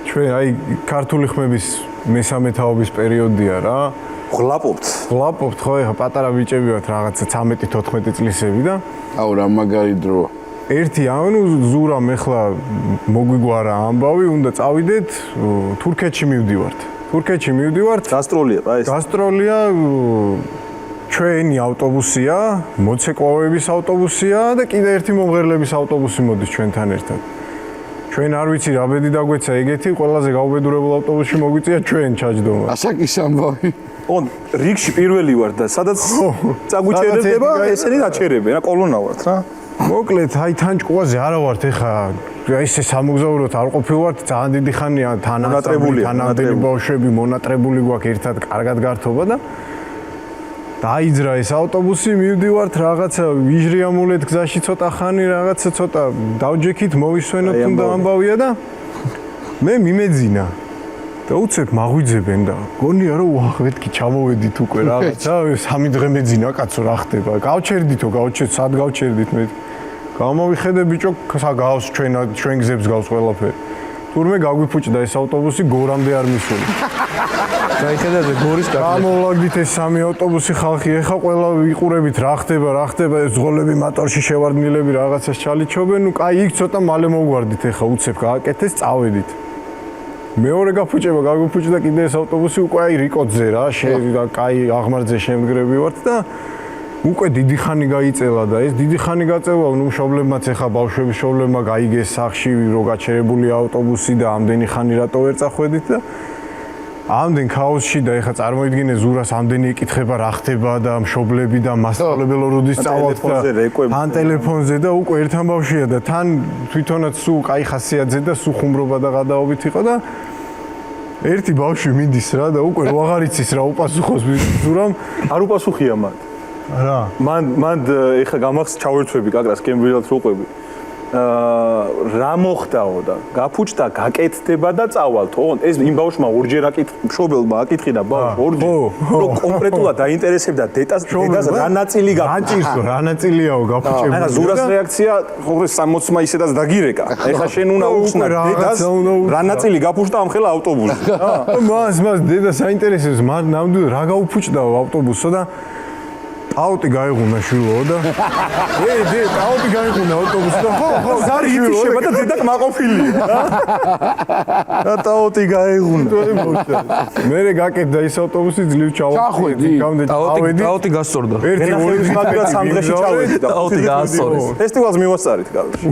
ჩვენ აი ქართული ხმების მესამე თაობის პერიოდია რა. Ღლაპობთ ხო ეხა პატარა ბიჭები ვართ რაღაცა 13-14 წლისები და აუ რა მაგარი დროა. ერთი ანუ ზურამ ეხლა მოგვიგვარა ამბავი, უნდა წავიდეთ თურქეთში მივდივართ. გასტროლია რა ეს? გასტროლია ჩვენი ავტობუსია, მოცეკვავების ავტობუსია და კიდე ერთი მომღერლების ავტობუსი მოდის ჩვენთან ერთად. ჩვენ არ ვიცი რა ბედი დაგვეცა ეგეთი, ყველაზე გაუბედურებულ ავტობუსში მოგვიწია ჩვენ ჩაჯდომა. ასაკის ამბავი. ოღონდ რიგში პირველი ვარ და სადაც წაგუჩერდება, ესენი დაჩერებენ, რა კოლონა ვართ რა. მოკლედ, აი თან ჭკუაზე არა ვართ ეხა, ესე სამოგზაუროთ არ ყოფილვართ, ძალიან დიდი ხანია თანამდებობები ბავშვები მონატრებული გვაქვს ერთად კარგად გართობა და დაიძრა ეს ავტობუსი, მივდივართ რაღაცა ვიჟრიამულეთ გზაში ცოტა ხანი, რაღაცა ცოტა დავჯექით, მოვისვენოთ თუნდა ამბავია და მე მიმეძინა. და უცებ მაღვიძებენ და გონია რომ ვახეთკი ჩამოვედით უკვე რაღაცა 3 დღე მეძინა კაცო რა ხდება გავჩერდითო სად გავჩერდით მე გამოვიხედე ბიჭო გავს ჩვენ გზებს გავს ყველაფერი თურმე გაგვიფუჭდა ეს ავტობუსი გორამდე არ მისული დაიხედατε გორის გამოვაგდით ეს 3 ავტობუსი ხალხი ეხა ყველა ვიყურებით რა ხდება ეს ზღოლები მოტორში შევარდნილები რაღაცას ჩალიჩობენ ნუ კაი იქ ცოტა მალე მოგვარდით ეხა უცებ გააკეთეს წავედით მეორე გაფუჭება გაგვიფუჭდა კიდე ეს ავტობუსი უკვე აი რიკოძზე რა კაი აღმართზე შემდგრები ვართ და უკვე დიდი ხანი გაიწელა და ეს დიდი ხანი გაწევა ნუ მშობლებმაც ეხა ბავშვების მშობლებმა გაიგეს სახში რო გაჩერებული ავტობუსი და ამდენი ხანი რატო ვერ წახვედით და ამდენ ქაოსში და ეხა წარმოიდგინე ზურას ამდენი ეკითხება რა ხდება და მშობლები და მასწავლებელო როდის წავალთ და თან ტელეფონზე და უკვე ერთ ამბავშია და თან თვითონაც სულ კაი ხასიათზე და სულ ხუმრობა და გადაობით იყო და ერთი ბავშვი მიდის რა და უკვე რო აღარ იცის რა უპასუხოს ზურამ არ უპასუხია მათ რა მან ეხა გამახს ჩავერთვები კაკრას კემბრილად რო ყვები რა მოხდაო და გაფუჭდა გაკეთდება და წავალთ ოღონდ ეს იმ ბავშვმა ორჯერ მშობელმა აკითხი და ბავშვ ორჯერ რო კონკრეტულად დაინტერესებდა დედას რა ნაწილი გაჭირსო რა ნაწილიაო გაფუჭებული აი ზურას რეაქცია ხოლმე 60-მა ისედაც დაგირეკა ეხლა შენ უნდა უხსნა დედას რა ნაწილი გაფუჭდა ამ ხელა ავტობუსი მას დედას აინტერესებს მან ნამდვილად რა გაუფუჭდაო ავტობუსო და აუტი გაიღუნა შვილო და აუტი გაიღუნა ავტობუსი და ხო გარიშება და დედა მაყოფილია რა აუტი გაიღუნა მე გაკეთდა ის ავტობუსი ძლივ ჩავახვედი აუტი გასწორდა ერთი ორი დღე 3 დღეში ჩავედი და აუტი გაასწორეს ფესტივალს მივასწარით გავში